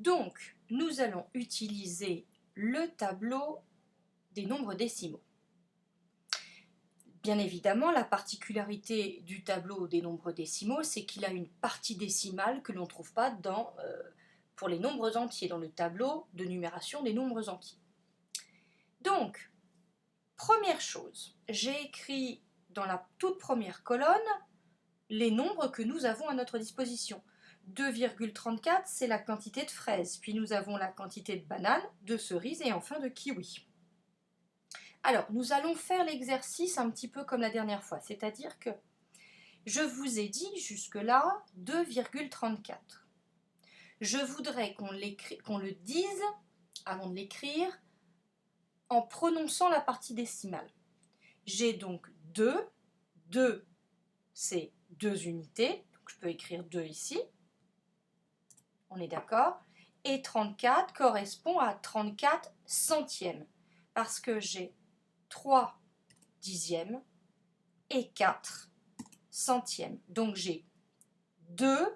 Donc, nous allons utiliser le tableau des nombres décimaux. Bien évidemment, la particularité du tableau des nombres décimaux, c'est qu'il a une partie décimale que l'on ne trouve pas pour les nombres entiers, dans le tableau de numération des nombres entiers. Donc, première chose, j'ai écrit dans la toute première colonne les nombres que nous avons à notre disposition. 2,34, c'est la quantité de fraises, puis nous avons la quantité de bananes, de cerises et enfin de kiwis. Alors, nous allons faire l'exercice un petit peu comme la dernière fois, c'est-à-dire que je vous ai dit jusque-là 2,34. Je voudrais qu'on le dise, avant de l'écrire, en prononçant la partie décimale. J'ai donc 2, 2 c'est 2 unités, donc je peux écrire 2 ici, on est d'accord, et 34 correspond à 34 centièmes, parce que j'ai 3 dixièmes et 4 centièmes. Donc j'ai 2,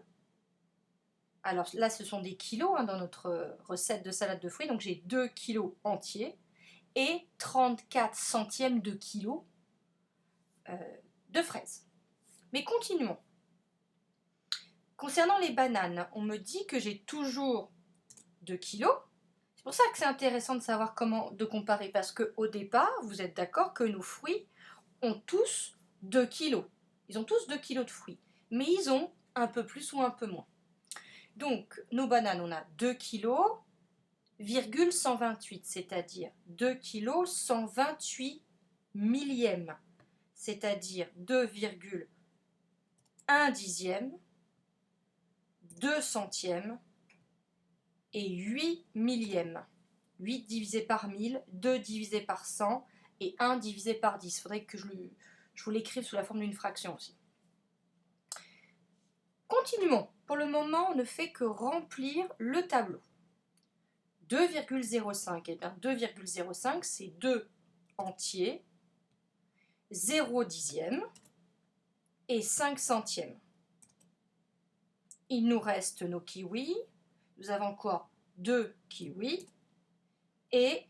alors là ce sont des kilos dans notre recette de salade de fruits, donc j'ai 2 kilos entiers et 34 centièmes de kilo de fraises. Mais continuons. Concernant les bananes, on me dit que j'ai toujours 2 kilos. C'est pour ça que c'est intéressant de savoir comment de comparer, parce qu'au départ, vous êtes d'accord que nos fruits ont tous 2 kilos. Ils ont tous 2 kilos de fruits, mais ils ont un peu plus ou un peu moins. Donc, nos bananes, on a 2 kilos, 128, c'est-à-dire 2 kilos 128 millièmes, c'est-à-dire 2,1 dixième, 2 centièmes et 8 millièmes. 8 divisé par 1000, 2 divisé par 100 et 1 divisé par 10. Il faudrait que je vous l'écrive sous la forme d'une fraction aussi. Continuons. Pour le moment, on ne fait que remplir le tableau. 2,05, et bien 2,05 c'est 2 entiers, 0 dixième et 5 centièmes. Il nous reste nos kiwis. Nous avons encore 2 kiwis et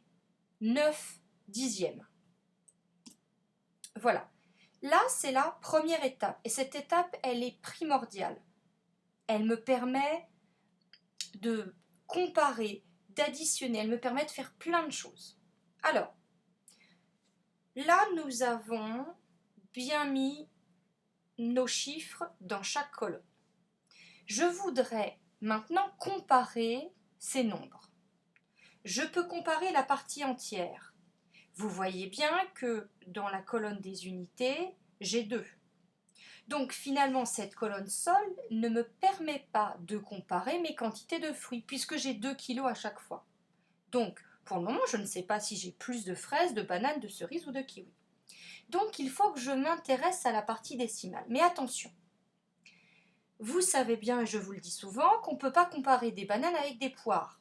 9 dixièmes. Voilà. Là, c'est la première étape. Et cette étape, elle est primordiale. Elle me permet de comparer, d'additionner. Elle me permet de faire plein de choses. Alors, là, nous avons bien mis nos chiffres dans chaque colonne. Je voudrais maintenant comparer ces nombres. Je peux comparer la partie entière. Vous voyez bien que dans la colonne des unités, j'ai 2. Donc finalement, cette colonne seule ne me permet pas de comparer mes quantités de fruits, puisque j'ai 2 kilos à chaque fois. Donc, pour le moment, je ne sais pas si j'ai plus de fraises, de bananes, de cerises ou de kiwis. Donc, il faut que je m'intéresse à la partie décimale. Mais attention, vous savez bien, et je vous le dis souvent, qu'on ne peut pas comparer des bananes avec des poires.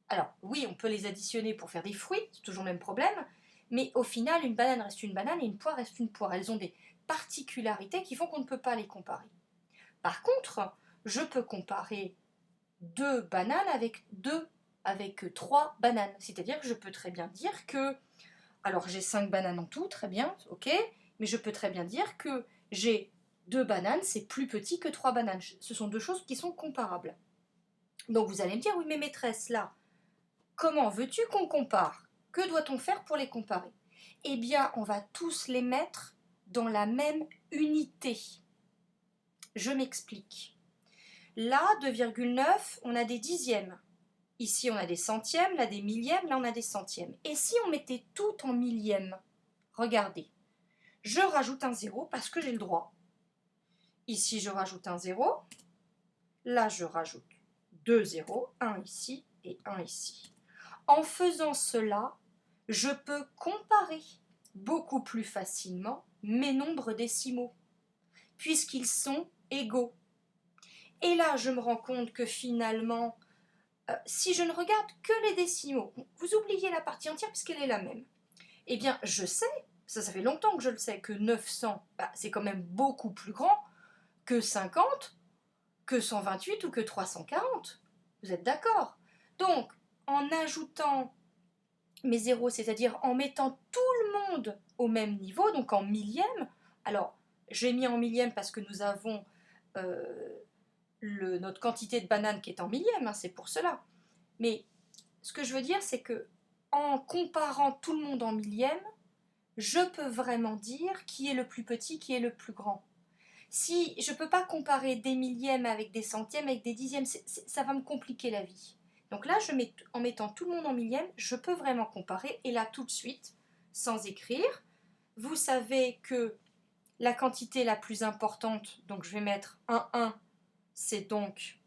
Alors, oui, on peut les additionner pour faire des fruits, c'est toujours le même problème, mais au final, une banane reste une banane et une poire reste une poire. Elles ont des particularités qui font qu'on ne peut pas les comparer. Par contre, je peux comparer 2 bananes avec 3 bananes. C'est-à-dire que je peux très bien dire que, alors j'ai 5 bananes en tout, très bien, ok, mais je peux très bien dire que j'ai 2 bananes, c'est plus petit que 3 bananes. Ce sont 2 choses qui sont comparables. Donc vous allez me dire, oui mais maîtresse, là, comment veux-tu qu'on compare? Que doit-on faire pour les comparer? Eh bien, on va tous les mettre dans la même unité. Je m'explique. Là, 2,9, on a des dixièmes. Ici, on a des centièmes, là des millièmes, là on a des centièmes. Et si on mettait tout en millièmes? Regardez, je rajoute un 0 parce que j'ai le droit. Ici, je rajoute un 0. Là, je rajoute 2 zéros, un ici et un ici. En faisant cela, je peux comparer beaucoup plus facilement mes nombres décimaux, puisqu'ils sont égaux. Et là, je me rends compte que finalement, si je ne regarde que les décimaux, vous oubliez la partie entière puisqu'elle est la même, eh bien, je sais, ça fait longtemps que je le sais, que 900, c'est quand même beaucoup plus grand que 50, que 128 ou que 340. Vous êtes d'accord? Donc, en ajoutant mes zéros, c'est-à-dire en mettant tout le monde au même niveau, donc en millième, alors j'ai mis en millième parce que nous avons notre quantité de bananes qui est en millième, hein, c'est pour cela. Mais ce que je veux dire, c'est que en comparant tout le monde en millième, je peux vraiment dire qui est le plus petit, qui est le plus grand. Si je ne peux pas comparer des millièmes avec des centièmes, avec des dixièmes, ça va me compliquer la vie. Donc là, en mettant tout le monde en millième, je peux vraiment comparer. Et là, tout de suite, sans écrire, vous savez que la quantité la plus importante, donc je vais mettre un 1, c'est donc...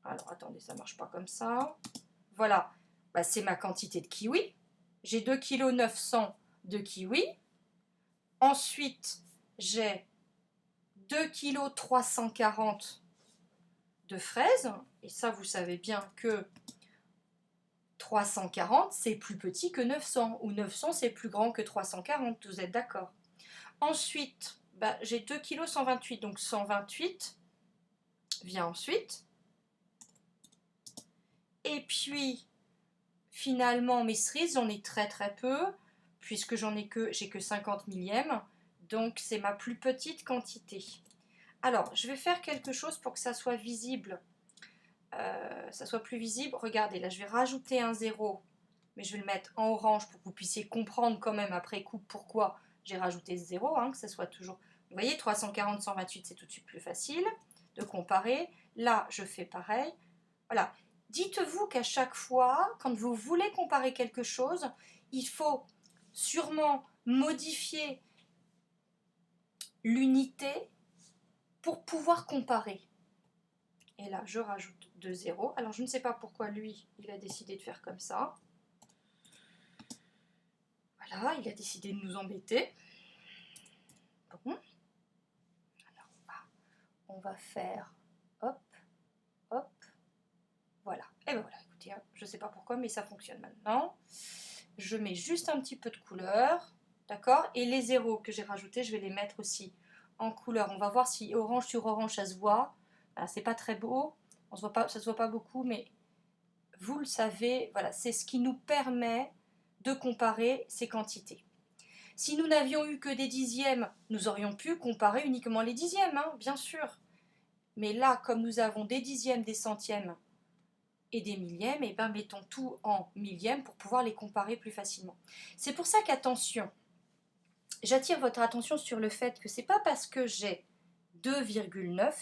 Alors attendez, ça ne marche pas comme ça. Voilà, bah, c'est ma quantité de kiwis. J'ai 2,9 kg de kiwis. Ensuite, j'ai 2,340 kg de fraises. Et ça, vous savez bien que 340, c'est plus petit que 900. Ou 900, c'est plus grand que 340. Vous êtes d'accord? Ensuite, bah, j'ai 2,128 kg. Donc 128 vient ensuite. Et puis, finalement, mes cerises, j'en ai très très peu, puisque j'ai que 50 millièmes. Donc, c'est ma plus petite quantité. Alors, je vais faire quelque chose pour que ça soit visible. Ça soit plus visible. Regardez, là, je vais rajouter un 0, mais je vais le mettre en orange pour que vous puissiez comprendre quand même après coup pourquoi j'ai rajouté ce 0, hein, que ça soit toujours... Vous voyez, 340, 128, c'est tout de suite plus facile de comparer. Là, je fais pareil. Voilà. Dites-vous qu'à chaque fois, quand vous voulez comparer quelque chose, il faut sûrement modifier l'unité pour pouvoir comparer. Et là, je rajoute 2 zéros. Alors, je ne sais pas pourquoi lui, il a décidé de faire comme ça. Voilà, il a décidé de nous embêter. Bon. Alors, on va faire hop, hop. Voilà. Et ben voilà, écoutez, je ne sais pas pourquoi, mais ça fonctionne maintenant. Je mets juste un petit peu de couleur. D'accord? Et les zéros que j'ai rajoutés, je vais les mettre aussi en couleur. On va voir si orange sur orange, ça se voit. C'est pas très beau. Ça se voit pas beaucoup, mais vous le savez, voilà, c'est ce qui nous permet de comparer ces quantités. Si nous n'avions eu que des dixièmes, nous aurions pu comparer uniquement les dixièmes, hein, bien sûr. Mais là, comme nous avons des dixièmes, des centièmes et des millièmes, et ben mettons tout en millièmes pour pouvoir les comparer plus facilement. C'est pour ça qu'attention, j'attire votre attention sur le fait que c'est pas parce que j'ai 2,9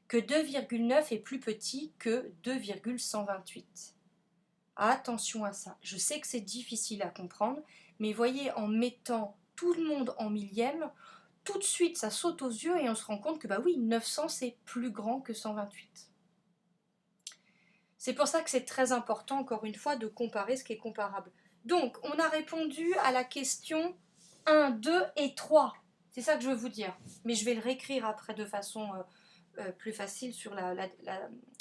que 2,9 est plus petit que 2,128. Attention à ça. Je sais que c'est difficile à comprendre, mais voyez, en mettant tout le monde en millième, tout de suite ça saute aux yeux et on se rend compte que bah oui, 900 c'est plus grand que 128. C'est pour ça que c'est très important, encore une fois, de comparer ce qui est comparable. Donc, on a répondu à la question 1, 2 et 3. C'est ça que je veux vous dire. Mais je vais le réécrire après de façon plus facile sur la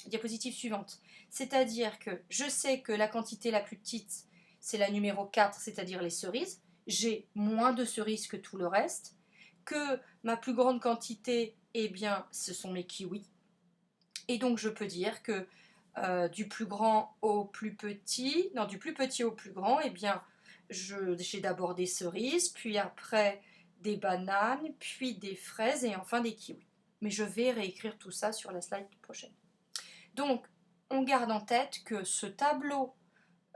diapositive suivante. C'est-à-dire que je sais que la quantité la plus petite, c'est la numéro 4, c'est-à-dire les cerises. J'ai moins de cerises que tout le reste. Que ma plus grande quantité, eh bien, ce sont mes kiwis. Et donc, je peux dire que du plus grand au plus petit, non, du plus petit au plus grand, eh bien, j'ai d'abord des cerises, puis après des bananes, puis des fraises et enfin des kiwis. Mais je vais réécrire tout ça sur la slide prochaine. Donc, on garde en tête que ce tableau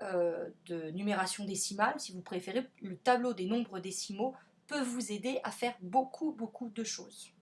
de numération décimale, si vous préférez, le tableau des nombres décimaux, peut vous aider à faire beaucoup de choses.